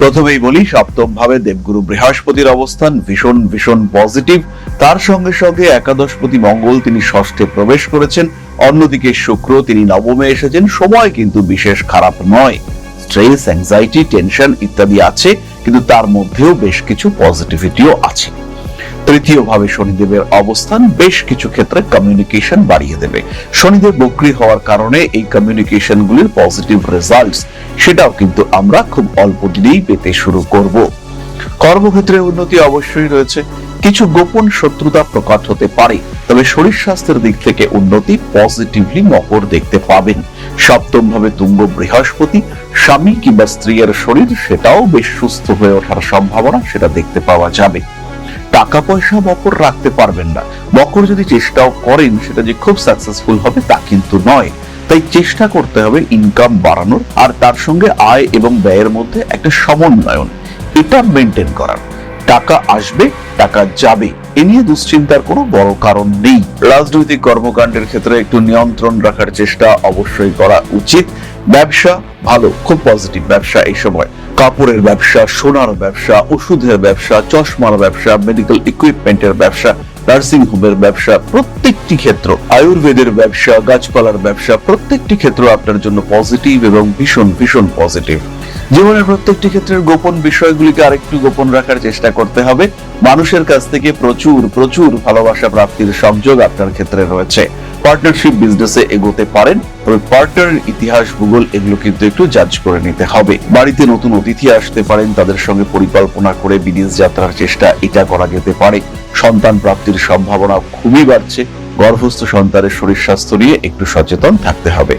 প্রথমেই বলি, সপ্তম ভাবে দেবগুরু বৃহস্পতির অবস্থান ভীষণ ভীষণ পজিটিভ। তার সঙ্গে সঙ্গে একাদশপতি মঙ্গল তিনি ষষ্ঠে প্রবেশ করেছেন, অন্যদিকে শুক্র তিনি নবমে এসেছেন। সময় কিন্তু বিশেষ খারাপ নয়, স্ট্রেস, অ্যাংজাইটি, টেনশন ইত্যাদি আছে, কিন্তু তার মধ্যেও বেশ কিছু পজিটিভিটিও আছে। তৃতীয় ভাবে শনিদেবের অবস্থান বেশ কিছু ক্ষেত্রে কমিউনিকেশন বাড়িয়ে দেবে। শনিদেব বক্রী হওয়ার কারণে এই কমিউনিকেশন গুলির পজিটিভ রেজাল্টস সেটাও কিন্তু আমরা খুব অল্প দিনেই পেতে শুরু করব। কর্মক্ষেত্রে উন্নতি অবশ্যই রয়েছে, কিছু গোপন শত্রুতা প্রকট হতে পারে, তবে শরীর স্বাস্থ্যের দিক থেকে উন্নতি পজিটিভলি মকর দেখতে পাবেন। সপ্তম ভাবে তুঙ্গ বৃহস্পতি, স্বামী কিংবা স্ত্রীর শরীর সেটাও বেশ সুস্থ হয়ে ওঠার সম্ভাবনা সেটা দেখতে পাওয়া যাবে। টাকা পয়সা মকর রাখতে পারবেন না, মকর যদি চেষ্টাও করেন সেটা যে খুব সাকসেসফুল হবে তা কিন্তু নয়। তাই চেষ্টা করতে হবে ইনকাম বাড়ানোর, আর তার সঙ্গে আয় এবং ব্যয়ের মধ্যে একটা সমন্বয়ন এটা মেনটেন করার। টাকা আসবে, টাকা যাবে, এ নিয়ে দুশ্চিন্তার কোনো বড় কারণ নেই। রাজনৈতিক কর্মকাণ্ডের ক্ষেত্রে একটু নিয়ন্ত্রণ রাখার চেষ্টা অবশ্যই করা উচিত। ব্যবসা ভালো, খুব পজিটিভ ব্যবসা এই সময়। কাপড়ের ব্যবসা, সোনার ব্যবসা, ওষুধের ব্যবসা, চশমার ব্যবসা, মেডিকেল ইকুইপমেন্টের ব্যবসা, নার্সিং হোমের ব্যবসা, প্রত্যেকটি ক্ষেত্র, আয়ুর্বেদের ব্যবসা, গাছপালার ব্যবসা, প্রত্যেকটি ক্ষেত্র আপনার জন্য পজিটিভ এবং ভীষণ ভীষণ পজিটিভ। জীবনের প্রত্যেকটি ক্ষেত্রের গোপন বিষয়গুলিকে আরেকটু গোপন রাখার চেষ্টা করতে হবে। মানুষের কাছ থেকে প্রচুর প্রচুর ভালোবাসা প্রাপ্তির সংযোগ আপনার ক্ষেত্রে রয়েছে। পার্টনারশিপ বিজনেসে এগোতে পারেন, তবে পার্টনারের ইতিহাস, ভূগোল এগুলো কিন্তু একটু জাজ করে নিতে হবে। বাড়িতে নতুন অতিথি আসতে পারেন, তাদের সঙ্গে পরিকল্পনা করে বিদেশ যাত্রার চেষ্টা এটা করা যেতে পারে। সন্তান প্রাপ্তির সম্ভাবনা খুবই বাড়ছে। গর্ভস্থ সন্তানের শরীর স্বাস্থ্য নিয়ে একটু সচেতন থাকতে হবে।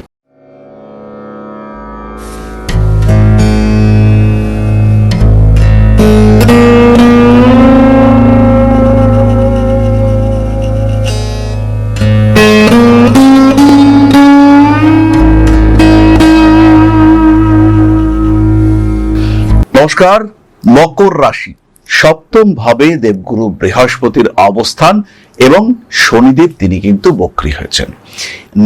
নমস্কার। মকর রাশি, সপ্তম ভাবে দেবগুরু বৃহস্পতির অবস্থান এবং শনিদেব তিনি কিন্তু বক্রী হয়েছেন।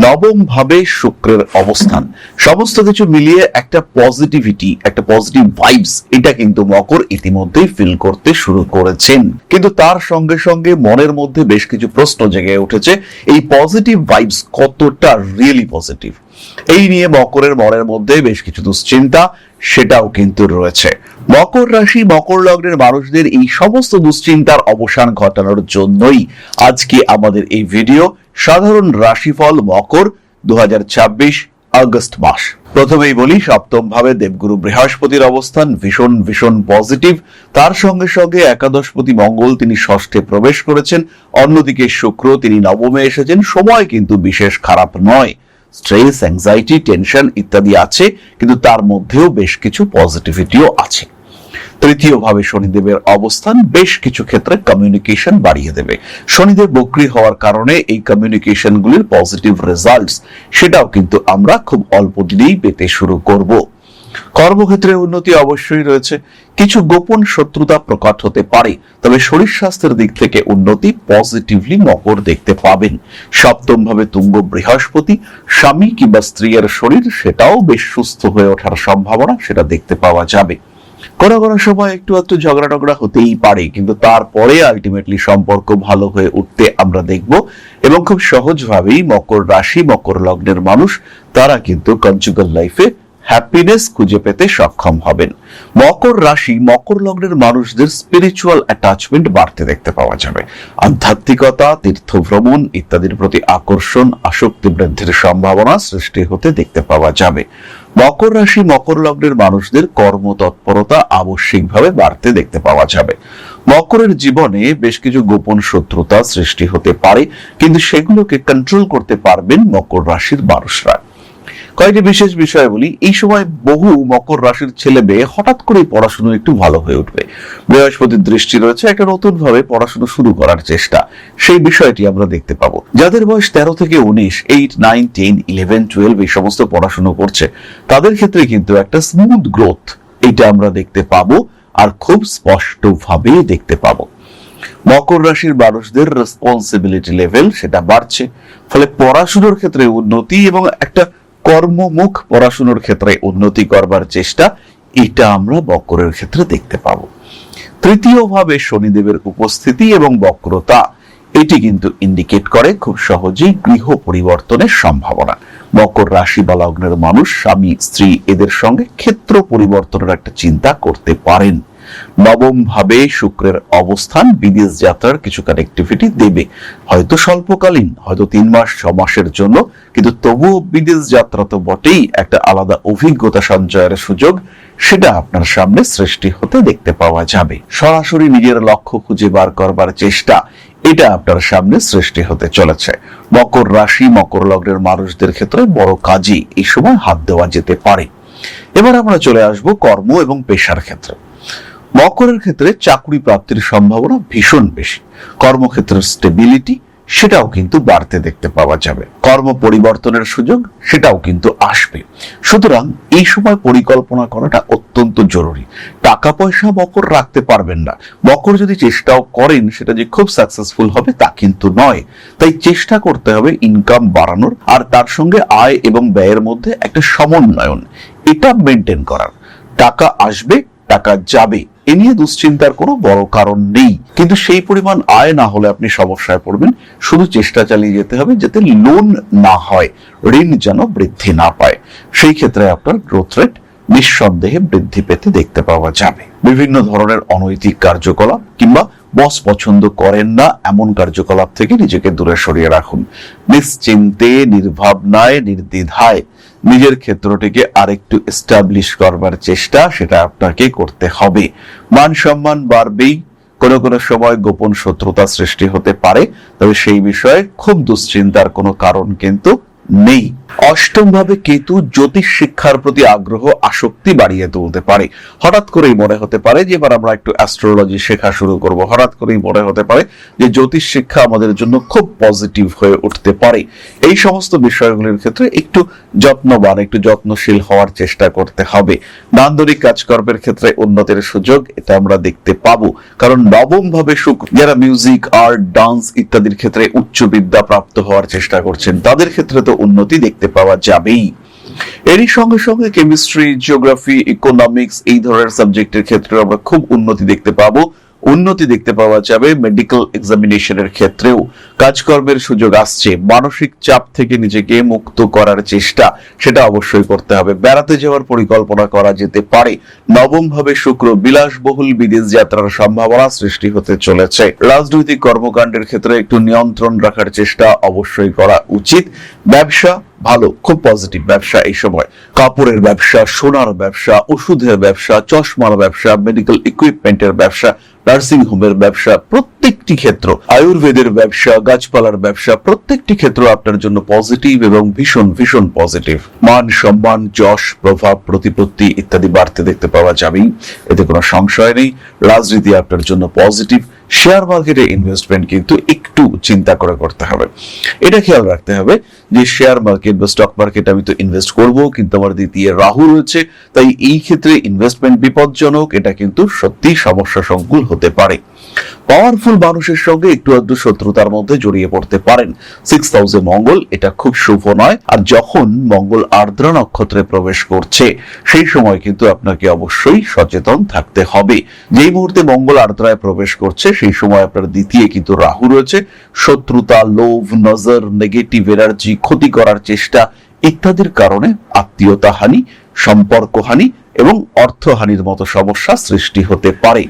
নবম ভাবে শুক্রের অবস্থান, সমস্ত কিছু মিলিয়ে একটা পজিটিভিটি, একটা পজিটিভ ভাইবস এটা কিন্তু মকর ইতিমধ্যেই ফিল করতে শুরু করেছেন। কিন্তু তার সঙ্গে সঙ্গে মনের মধ্যে বেশ কিছু প্রশ্ন জেগে উঠেছে, এই পজিটিভ ভাইবস কতটা রিয়েলি পজিটিভ, এই নিয়ে মকরের মনের মধ্যে বেশ কিছু দুশ্চিন্তা সেটাও কিন্তু রয়েছে। মকর রাশি, মকর লগ্নের মানুষদের এই সমস্ত দুশ্চিন্তার অবসান ঘটানোর জন্যই আজকে আমাদের এই ভিডিও। সাধারণ রাশিফল মকর 2026 আগস্ট মাস। প্রথমেই বলি, সপ্তম ভাবে দেবগুরু বৃহস্পতির অবস্থান ভীষণ ভীষণ পজিটিভ। তার সঙ্গে সঙ্গে একাদশপতি মঙ্গল তিনি ষষ্ঠে প্রবেশ করেছেন, অন্যদিকে শুক্র তিনি নবমে এসেছেন। সময় কিন্তু বিশেষ খারাপ নয়, স্ট্রেস, অ্যাংজাইটি, টেনশন ইত্যাদি আছে, কিন্তু তার মধ্যেও বেশ কিছু পজিটিভিটিও আছে। তৃতীয় ভাবে শনিদেবের অবস্থান বেশ কিছু ক্ষেত্রে কমিউনিকেশন বাড়িয়ে দেবে। শনিদেব বক্রী হওয়ার কারণে এই কমিউনিকেশন গুলির পজিটিভ রেজাল্টস সেটাও কিন্তু আমরা খুব অল্প দিনেই পেতে শুরু করব। কর্মক্ষেত্রে উন্নতি অবশ্যই রয়েছে, কিছু গোপন শত্রুতা প্রকট হতে পারে, তবে শরীর স্বাস্থ্যের দিক থেকে উন্নতি পজিটিভলি মকর দেখতে পাবেন। সপ্তম ভাবে তুঙ্গ বৃহস্পতি, স্বামী কিংবা স্ত্রীর শরীর সেটাও বেশ সুস্থ হয়ে ওঠার সম্ভাবনা সেটা দেখতে পাওয়া যাবে। কোনো কোনো সময় একটু একটু ঝগড়া টগড়া হতেই পারে, কিন্তু তারপরে আলটিমেটলি সম্পর্ক ভালো হয়ে উঠতে আমরা দেখব। এবং খুব সহজভাবেই মকর রাশি, মকর লগ্নের মানুষ তারা কিন্তু কনজুগাল লাইফে হ্যাপিনেস খুঁজে পেতে সক্ষম হবেন। মকর রাশি, মকর লগ্নের মানুষদের স্পিরিচুয়াল অ্যাটাচমেন্ট বাড়তে দেখতে পাওয়া যাবে। আধ্যাত্মিকতা, তীর্থ ভ্রমণ ইত্যাদির প্রতি আকর্ষণ, আসক্তি বৃদ্ধির সম্ভাবনা সৃষ্টি হতে দেখতে পাওয়া যাবে। মকর রাশি, মকর লগ্নের মানুষদের কর্মতৎপরতা আবশ্যিকভাবে বাড়তে দেখতে পাওয়া যাবে। মকরের জীবনে বেশ কিছু গোপন শত্রুতা সৃষ্টি হতে পারে, কিন্তু সেগুলোকে কন্ট্রোল করতে পারবেন মকর রাশির মানুষরা। কয়েকটি বিশেষ বিষয় বলি, এই সময় বহু মকর রাশির ছেলে মেয়ে হঠাৎ করে পড়াশোনা একটু ভালো হয়ে উঠবে। বৃহস্পতির দৃষ্টি রয়েছে, একটা নতুন ভাবে পড়াশোনা শুরু করার চেষ্টা, সেই বিষয়টি আমরা দেখতে পাবো। যাদের বয়স 13 থেকে 19, 8, 9, 10, 11, 12 এই সমস্ত পড়াশোনা করছে, তাদের ক্ষেত্রে কিন্তু একটা স্মুথ গ্রোথ এটা আমরা দেখতে পাবো, আর খুব স্পষ্ট ভাবে দেখতে পাবো। মকর রাশির মানুষদের রেসপন্সিবিলিটি লেভেল সেটা বাড়ছে, ফলে পড়াশোনার ক্ষেত্রে উন্নতি এবং একটা কর্মমুখ পড়াশোনার ক্ষেত্রে উন্নতি করবার চেষ্টা এটা আমরা বক্রের ক্ষেত্রে দেখতে পাবো। তৃতীয়ভাবে শনিদেবের উপস্থিতি এবং বক্রতা এটি কিন্তু ইন্ডিকেট করে খুব সহজেই গৃহ পরিবর্তনের সম্ভাবনা। মকর রাশি বা লগ্নের মানুষ স্বামী স্ত্রী এদের সঙ্গে ক্ষেত্র পরিবর্তনের একটা চিন্তা করতে পারেন। নবম ভাবে শুক্রের অবস্থান বিদেশ যাত্রার কিছু কানেক্টিভিটি দেবে, হয়তো স্বল্পকালীন, হয়তো 3 মাস 6 মাসের জন্য, কিন্তু তবুও বিদেশ যাত্রা তো বটেই, একটা আলাদা অভিজ্ঞতা সঞ্চয়ের সুযোগ সেটা আপনার সামনে সৃষ্টি হতে দেখতে পাওয়া যাবে। সরাসরি নিজের লক্ষ্য খুঁজে বার করবার চেষ্টা এটা আপনার সামনে সৃষ্টি হতে চলেছে। মকর রাশি মকর লগ্নের মানুষদের ক্ষেত্রে বড় কাজে এই সময় হাত দেওয়া যেতে পারে। এবার আমরা চলে আসব কর্ম এবং পেশার ক্ষেত্রে। মকরের ক্ষেত্রে চাকরি প্রাপ্তির সম্ভাবনা ভীষণ বেশি। কর্মক্ষেত্রের স্টেবিলিটি সেটাও কিন্তু বাড়তে দেখতে পাওয়া যাবে। কর্ম পরিবর্তনের সুযোগ সেটাও কিন্তু আসবে। সুতরাং এই সময় পরিকল্পনা করাটা অত্যন্ত জরুরি। টাকা পয়সা মকর রাখতে পারবেন না, মকর যদি চেষ্টাও করেন সেটা যে খুব সাকসেসফুল হবে তা কিন্তু নয়। তাই চেষ্টা করতে হবে ইনকাম বাড়ানোর, আর তার সঙ্গে আয় এবং ব্যয়ের মধ্যে একটা সমন্বয়ন এটা মেনটেন করার। টাকা আসবে, টাকা যাবে, এ নিয়ে দুশ্চিন্তার কোনো বড় কারণ নেই, কিন্তু সেই পরিমাণ আয় না হলে আপনি সমস্যায় পড়বেন। শুধু চেষ্টা চালিয়ে যেতে হবে যাতে লোন না হয়, ঋণ যেন বৃদ্ধি না পায়। সেই ক্ষেত্রে আপনার গ্রোথ রেট নিঃসন্দেহে বৃদ্ধি পেতে দেখতে পাওয়া যাবে। বিভিন্ন ধরনের অনৈতিক কার্যকলাপ কিংবা বস পছন্দ করেন না এমন কার্যকলাপ থেকে নিজেকে দূরে সরিয়ে রাখুন। নিশ্চিন্তে, নির্ভাবনায়, নির্দ্বিধায় নিজের ক্ষেত্রটিকে আরেকটু এস্টাবলিশ করবার চেষ্টা সেটা আপনাকে করতে হবে। মান সম্মান বাড়বেই, কোনো কোনো সময় গোপন শত্রুতা সৃষ্টি হতে পারে, তবে সেই বিষয়ে খুব দুশ্চিন্তার কোনো কারণ কিন্তু নেই। অষ্টম ভাবে কেতু জ্যোতিষ শিক্ষার প্রতি আগ্রহ আসক্তি বাড়িয়ে তুলতে পারে। হঠাৎ করেই মনে হতে পারে যে এবার আমরা একটু অ্যাস্ট্রোলজি শেখা শুরু করব, হঠাৎ করেই মনে হতে পারে যে জ্যোতিষ শিক্ষা আমাদের জন্য খুব পজিটিভ হয়ে উঠতে পারে। এই সমস্ত বিষয়গুলির ক্ষেত্রে একটু যত্নবান, একটু যত্নশীল হওয়ার চেষ্টা করতে হবে। নান্দনিক কাজকর্মের ক্ষেত্রে উন্নতির সুযোগ এটা আমরা দেখতে পাবো, কারণ নবম ভাবে শুক্র যারা মিউজিক, আর্ট, ডান্স ইত্যাদির ক্ষেত্রে উচ্চ বিদ্যা প্রাপ্ত হওয়ার চেষ্টা করছেন তাদের ক্ষেত্রে তো উন্নতি দেখতে পাওয়া যাবেই। এরই সঙ্গে সঙ্গে কেমিস্ট্রি, জিওগ্রাফি, ইকোনমিক্স এই ধরনের সাবজেক্টের ক্ষেত্রে আমরা খুব উন্নতি দেখতে পাবো। উন্নতি দেখতে পাওয়া যাবে মেডিকেল এক্সামিনেশনের ক্ষেত্রেও। কাজকর্মের সুযোগ আসছে। মানসিক চাপ থেকে নিজেকে মুক্ত করার চেষ্টা সেটা অবশ্যই করতে হবে। বেড়াতে যাওয়ার পরিকল্পনা করা যেতে পারে। নবম ভাবে শুক্র বিলাসবহুল বিদেশ যাত্রার সম্ভাবনা সৃষ্টি হতে চলেছে। রাজনৈতিক কর্মকাণ্ডের ক্ষেত্রে একটু নিয়ন্ত্রণ রাখার চেষ্টা অবশ্যই করা উচিত। ব্যবসা ভালো, খুব পজিটিভ ব্যবসা এই সময়। কাপড়ের ব্যবসা, সোনার ব্যবসা, ওষুধের ব্যবসা, চশমার ব্যবসা, মেডিকেল ইকুইপমেন্টের ব্যবসা, নার্সিং হোমের ব্যবসা, প্রত্যেকটি ক্ষেত্র, আয়ুর্বেদের ব্যবসা, গাছপালার ব্যবসা, প্রত্যেকটি ক্ষেত্র আপনার জন্য পজিটিভ এবং ভীষণ ভীষণ পজিটিভ। মান সম্মান, যশ, প্রভাব, প্রতিপত্তি ইত্যাদি বাড়তে দেখতে পাওয়া যাবেই, এতে কোনো সংশয় নেই। রাজনীতি আপনার জন্য পজিটিভ। শেয়ার মার্কেটে ইনভেস্টমেন্ট কিন্তু একটু চিন্তা করে করতে হবে। এটা খেয়াল রাখতে হবে যে শেয়ার মার্কেট বা স্টক মার্কেট আমি তো ইনভেস্ট করব, কিন্তু আমার দ্বিতীয় রাহু রয়েছে, তাই এই ক্ষেত্রে ইনভেস্টমেন্ট বিপজ্জনক, এটা কিন্তু সত্যি সমস্যা সংকুল হতে পারে। পাওয়ারফুল মানুষের সঙ্গে একটু আধটু শত্রুতার মধ্যে জড়িয়ে পড়তে পারেন। 6th হাউসে মঙ্গল, এটা খুব শুভ নয়। আর যখন মঙ্গল আর্দ্রা নক্ষত্রে প্রবেশ করছে সেই সময় কিন্তু আপনাকে অবশ্যই সচেতন থাকতে হবে। যেই মুহূর্তে মঙ্গল আর্দ্রায় প্রবেশ করছে সেই সময় আপনার দ্বিতীয় কিন্তু রাহু রয়েছে। শত্রুতা, লোভ, নজর, নেগেটিভ এনার্জি, ক্ষতি করার চেষ্টা ইত্যাদির কারণে আত্মীয়তা হানি, সম্পর্ক হানি এবং অর্থহানির মতো সমস্যা সৃষ্টি হতে পারে।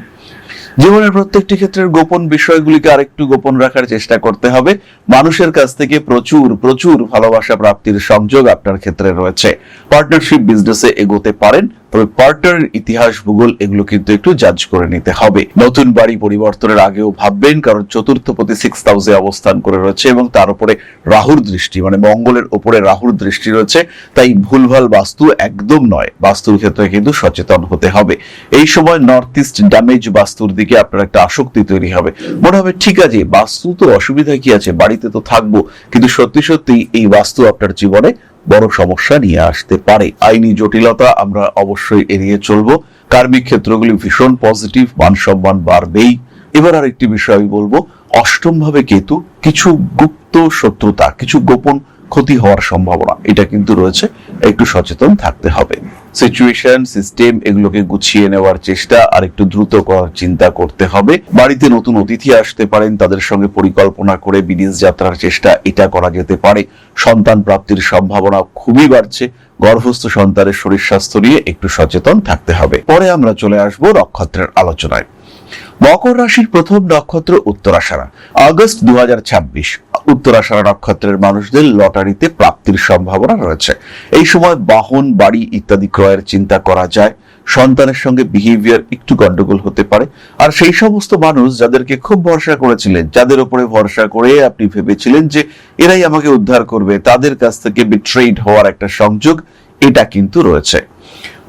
জীবনের প্রত্যেকটি ক্ষেত্রের গোপন বিষয়গুলিকে আরেকটু গোপন রাখার চেষ্টা করতে হবে। মানুষের কাছ থেকে প্রচুর প্রচুর ভালোবাসা প্রাপ্তির সংযোগ আপনার ক্ষেত্রে রয়েছে। পার্টনারশিপ বিজনেসে এগোতে পারেন, তবে পার্টনারের ইতিহাস, ভূগোল এগুলো কিন্তু একটু জাজ করে নিতে হবে। নতুন বাড়ি পরিবর্তনের আগেও ভাববেন, কারণ চতুর্থপতি 6th হাউসে অবস্থান করে রয়েছে এবং তার উপরে রাহুর দৃষ্টি, মানে মঙ্গলের উপরে রাহুর দৃষ্টি রয়েছে। তাই ভুলভাল বাস্তু একদম নয়, বাস্তুর ক্ষেত্রে কিন্তু সচেতন হতে হবে। এই সময় নর্থ ইস্ট ড্যামেজ বাস্তুর দিকে আপনার একটা আসক্তি তৈরি হবে। মনে হবে ঠিক আছে, বাস্তু তো অসুবিধা কি আছে, বাড়িতে তো থাকবো, কিন্তু সত্যি সত্যি এই বাস্তু আপনার জীবনে বড় সমস্যা নিয়ে আসতে পারে। আইনি জটিলতা আমরা অবশ্যই এড়িয়ে চলবো। কার্মিক ক্ষেত্রগুলি ভীষণ পজিটিভ, মান সম্মান বাড়বেই। এবার আরেকটি বিষয় আমি বলবো, অষ্টম ভাবে কেতু কিছু গুপ্ত শত্রুতা, কিছু গোপন ক্ষতি হওয়ার সম্ভাবনা এটা কিন্তু রয়েছে, একটু সচেতন থাকতে হবে। সিচুয়েশন, সিস্টেম এগুলোকে গুছিয়ে নেওয়ার চেষ্টা আর একটু দ্রুত করার চিন্তা করতে হবে। বাড়িতে নতুন অতিথি আসতে পারেন, তাদের সঙ্গে পরিকল্পনা করে বিদেশ যাত্রার চেষ্টা এটা করা যেতে পারে। সন্তান প্রাপ্তির সম্ভাবনা খুবই বাড়ছে। গর্ভস্থ সন্তানের শরীর স্বাস্থ্য নিয়ে একটু সচেতন থাকতে হবে। পরে আমরা চলে আসবো নক্ষত্রের আলোচনায়। মকর রাশির প্রথম নক্ষত্র উত্তরাষাঢ়া। আগস্ট 2026 উত্তরাষাঢ়া নক্ষত্রের মানুষদের লটারিতে প্রাপ্তির সম্ভাবনা রয়েছে। এই সময় বাহন, বাড়ি ইত্যাদি ক্রয়ের চিন্তা করা যায়। সন্তানের সঙ্গে বিহেভিয়ার একটু গন্ডগোল হতে পারে। আর সেই সমস্ত মানুষ যাদেরকে খুব ভরসা করেছিলেন, যাদের উপরে ভরসা করে আপনি ভেবেছিলেন যে এরাই আমাকে উদ্ধার করবে, তাদের কাছ থেকে বিট্রেড হওয়ার একটা সংযোগ এটা কিন্তু রয়েছে।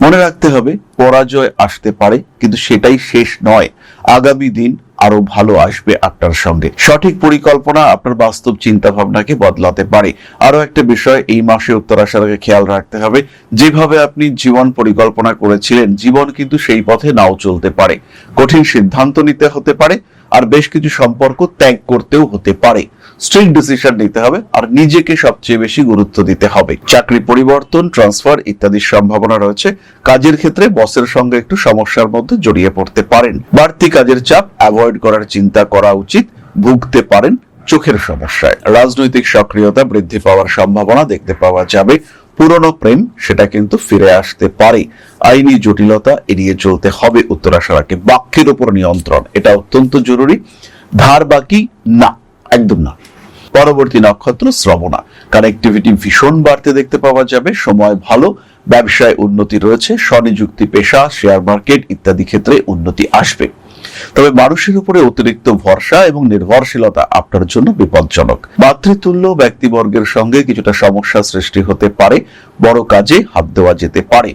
মনে রাখতে হবে পরাজয় আসতে পারে, কিন্তু সেটাই শেষ নয়। আগামী দিন আরো ভালো আসবে আপনার সঙ্গে। সঠিক পরিকল্পনা আপনার বাস্তব চিন্তা ভাবনাকে বদলাতে পারে। আরো একটা বিষয় এই মাসে উত্তরাষাঢ়াকে খেয়াল রাখতে হবে, যেভাবে আপনি জীবন পরিকল্পনা করেছিলেন জীবন কিন্তু সেই পথে নাও চলতে পারে। কঠিন সিদ্ধান্ত নিতে হতে পারে, আর বেশ কিছু সম্পর্ক ত্যাগ করতেও হতে পারে। স্ট্রিক্ট ডিসিশন নিতে হবে আর নিজেকে সবচেয়ে বেশি গুরুত্ব দিতে হবে। চাকরি পরিবর্তন, ট্রান্সফার ইত্যাদির সম্ভাবনা রয়েছে। কাজের ক্ষেত্রে বসের সঙ্গে একটু সমস্যার মধ্যে জড়িয়ে পড়তে পারেন। বাড়তি কাজের চাপ অ্যাভয়েড করার চিন্তা করা উচিত। ভুগতে পারেন চোখের সমস্যায়। রাজনৈতিক সক্রিয়তা বৃদ্ধি পাওয়ার সম্ভাবনা দেখতে পাওয়া যাবে। পুরনো প্রেম সেটা কিন্তু ফিরে আসতে পারে। আইনি জটিলতা এড়িয়ে চলতে হবে উত্তরাষাঢ়াকে। বাক্যের উপর নিয়ন্ত্রণ এটা অত্যন্ত জরুরি। ধার বাকি না, একদম না। পরবর্তী নক্ষত্র শ্রবণা। কানেক্টিভিটি ভীষণ বাড়তে দেখতে পাওয়া যাবে। সময় ভালো, ব্যবসায় উন্নতি রয়েছে। স্বনিযুক্তি, পেশা, শেয়ার মার্কেট ইত্যাদি ক্ষেত্রে উন্নতি আসবে। তবে মানুষের উপরে অতিরিক্ত ভরসা এবং নির্ভরশীলতা আপনার জন্য বিপজ্জনক। মাতৃতুল্য ব্যক্তিবর্গের সঙ্গে কিছুটা সমস্যা সৃষ্টি হতে পারে। বড় কাজে হাত দেওয়া যেতে পারে।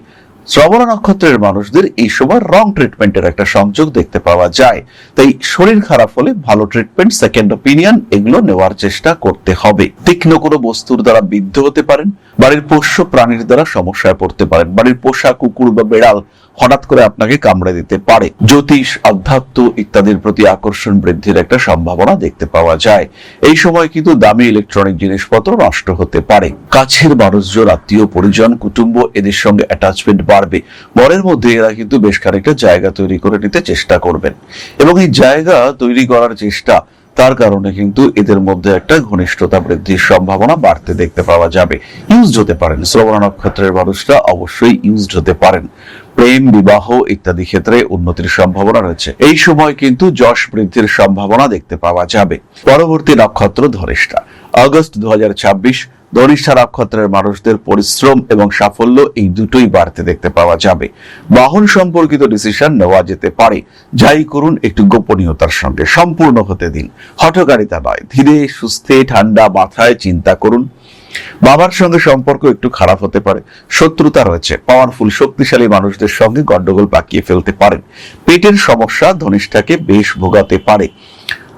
শ্রবণা নক্ষত্রের মানুষদের এই সময় রং ট্রিটমেন্টের একটা সংযোগ দেখতে পাওয়া যায়। তাই শরীর খারাপ হলে ভালো ট্রিটমেন্ট, সেকেন্ড ওপিনিয়ন এগুলো নেওয়ার চেষ্টা করতে হবে। তীক্ষ্ণ কোনো বস্তুর দ্বারা বিদ্ধ হতে পারেন। বাড়ির পোষ্য প্রাণীর দ্বারা সমস্যায় পড়তে পারেন। বাড়ির পোষা কুকুর বা বেড়াল হঠাৎ করে আপনাকে কামড়ে দিতে পারে। জ্যোতিষ, আধ্যাত্ম ইত্যাদির প্রতি আকর্ষণ বৃদ্ধির একটা সম্ভাবনা দেখতে পাওয়া যায়। এই সময় কিন্তু দামি ইলেকট্রনিক জিনিসপত্র নষ্ট হতে পারে। কাছের মানুষজন, আত্মীয় পরিজন, কুটুম্ব এদের সঙ্গে অ্যাটাচমেন্ট বাড়বে। মনের মধ্যে এরা কিন্তু বেশ খানিকটা জায়গা তৈরি করে নিতে চেষ্টা করবেন, এবং এই জায়গা তৈরি করার চেষ্টা তার কারণে কিন্তু এদের মধ্যে একটা ঘনিষ্ঠতা বৃদ্ধির সম্ভাবনা বাড়তে দেখতে পাওয়া যাবে। ইউজড হতে পারেন। শ্রবণা নক্ষত্রের মানুষরা অবশ্যই ইউজড হতে পারেন। প্রেম, বিবাহ ইত্যাদি ক্ষেত্রে উন্নতির সম্ভাবনা রয়েছে। এই সময় কিন্তু যশ বৃদ্ধির সম্ভাবনা দেখতে পাওয়া যাবে। পরবর্তী নক্ষত্র ধনিষ্ঠা। আগস্ট 2026 ধনিষ্ঠা নক্ষত্রের মানুষদের পরিশ্রম এবং সাফল্য এই দুটোই বাড়তে দেখতে পাওয়া যাবে। বাহন সম্পর্কিত ডিসিশন নেওয়া যেতে পারে। যাই করুন একটু গোপনীয়তার সঙ্গে সম্পূর্ণ হতে দিন। হঠকারিতা নয়, ধীরে সুস্থে ঠান্ডা মাথায় চিন্তা করুন। বাবার সঙ্গে সম্পর্ক একটু খারাপ হতে পারে। শত্রুতা রয়েছে। পাওয়ারফুল শক্তিশালী মানুষদের সঙ্গে গন্ডগোল পাকিয়ে ফেলতে পারেন। পেটের সমস্যা ধনিষ্ঠাকে বেশ ভোগাতে পারে।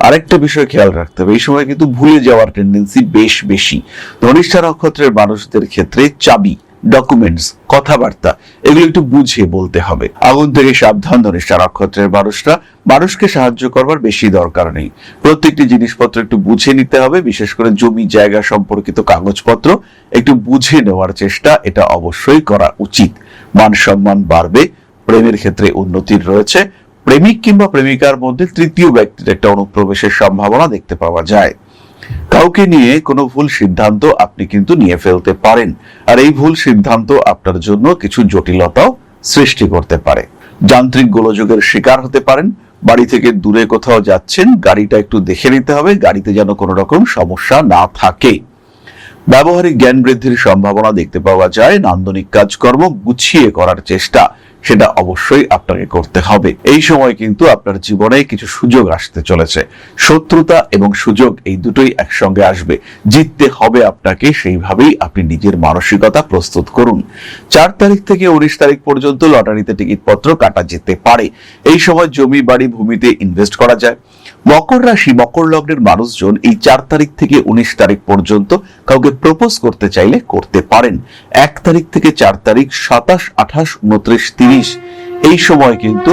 আরেকটা বিষয় খেয়াল রাখতে হবে, এই সময় কিন্তু ভুলে যাওয়ার টেন্ডেন্সি বেশ বেশি। ধনিষ্ঠা নক্ষত্রের মানুষদের ক্ষেত্রে চাবি, ডকুমেন্টস, কথাবার্তা এগুলো একটু বুঝে বলতে হবে। আগুন থেকে সাবধান ধনিষ্ঠা নক্ষত্রের মানুষরা। মানুষকে সাহায্য করবার বেশি দরকার নেই। প্রত্যেকটি জিনিসপত্র একটু বুঝে নিতে হবে। বিশেষ করে জমি জায়গা সম্পর্কিত কাগজপত্র একটু বুঝে নেওয়ার চেষ্টা এটা অবশ্যই করা উচিত। মান সম্মান বাড়বে। প্রেমের ক্ষেত্রে উন্নতির রয়েছে। প্রেমিক কিংবা প্রেমিকার মধ্যে তৃতীয় ব্যক্তির একটা অনুপ্রবেশের সম্ভাবনা দেখতে পাওয়া যায়। কাউকে নিয়ে কোনো ভুল সিদ্ধান্ত আপনি কিন্তু নিয়ে ফেলতে পারেন, আর এই ভুল সিদ্ধান্ত আপনার জন্য কিছু জটিলতাও সৃষ্টি করতে পারে। যান্ত্রিক গোলযোগের শিকার হতে পারেন। বাড়ি থেকে দূরে কোথাও যাচ্ছেন, গাড়িটা একটু দেখে নিতে হবে, গাড়িতে যেন কোনো রকম সমস্যা না থাকে। ব্যবহারিক জ্ঞান বৃদ্ধির সম্ভাবনা দেখতে পাওয়া যায়। নান্দনিক কাজকর্ম গুছিয়ে করার চেষ্টা সেটা অবশ্যই আপনাকে করতে হবে। এই সময় কিন্তু আপনার জীবনে কিছু সুযোগ আসতে চলেছে। শত্রুতা এবং সুযোগ এই দুটোই একসঙ্গে আসবে। জিততে হবে আপনাকে, সেইভাবেই আপনি নিজের মানসিকতা প্রস্তুত করুন। 4 তারিখ থেকে 19 তারিখ পর্যন্ত লটারিতে টিকিটপত্র কাটা যেতে পারে। এই সময় জমি, বাড়ি, ভূমিতে ইনভেস্ট করা যায়। মকর রাশি, মকর লগ্নের মানুষজন এই 4 তারিখ থেকে 19 তারিখ পর্যন্ত কাউকে প্রপোজ করতে চাইলে করতে পারেন। 1 তারিখ থেকে 4 তারিখ, 27, 28, 29, 30 এই সময় কিন্তু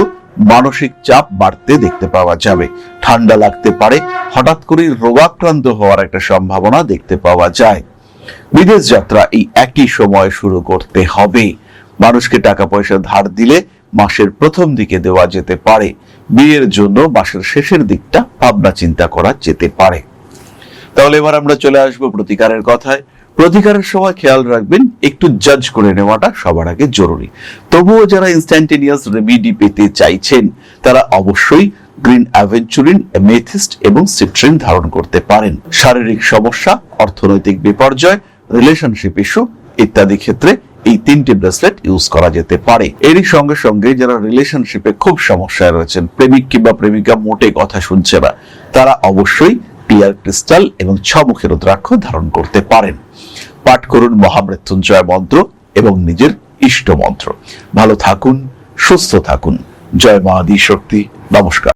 মানসিক চাপ বাড়তে দেখতে পাওয়া যাবে। ঠান্ডা লাগতে পারে। হঠাৎ করে রোগাক্রান্ত হওয়ার একটা সম্ভাবনা দেখতে পাওয়া যায়। বিদেশ যাত্রা এই একই সময় শুরু করতে হবে। মানুষকে টাকা পয়সা ধার দিলে মাসের প্রথম দিকে দেওয়া যেতে পারে। বিয়ের জন্য মাসের শেষের দিকটা ভাবনা চিন্তা করা যেতে পারে। তাহলে এবার আমরা চলে আসবো প্রতিকারের কথায়। প্রতিকারের সময় খেয়াল রাখবেন, একটু জাজ করে নেওয়াটা সবার আগে জরুরি। তবুও যারা ইনস্ট্যান্টেনিয়াস রেমেডি পেতে চাইছেন তারা অবশ্যই গ্রিন অ্যাভেঞ্চুরিন, এমেথিস্ট এবং সিট্রিন ধারণ করতে পারেন। শারীরিক সমস্যা, অর্থনৈতিক বিপর্যয়, রিলেশনশিপ ইস্যু ইত্যাদি ক্ষেত্রে এই 3টি ব্রেসলেট ইউজ করা যেতে পারে। এরই সঙ্গে সঙ্গে যারা রিলেশনশিপে খুব সমস্যায় রয়েছেন, প্রেমিক কিংবা প্রেমিকা মোটে কথা শুনছে না, তারা অবশ্যই ক্লিয়ার ক্রিস্টাল এবং 6 মুখের রুদ্রাক্ষ ধারণ করতে পারেন। পাঠ করুন মহামৃত্যুঞ্জয় মন্ত্র এবং নিজের ইষ্ট মন্ত্র। ভালো থাকুন, সুস্থ থাকুন। জয় মা আদি শক্তি। নমস্কার।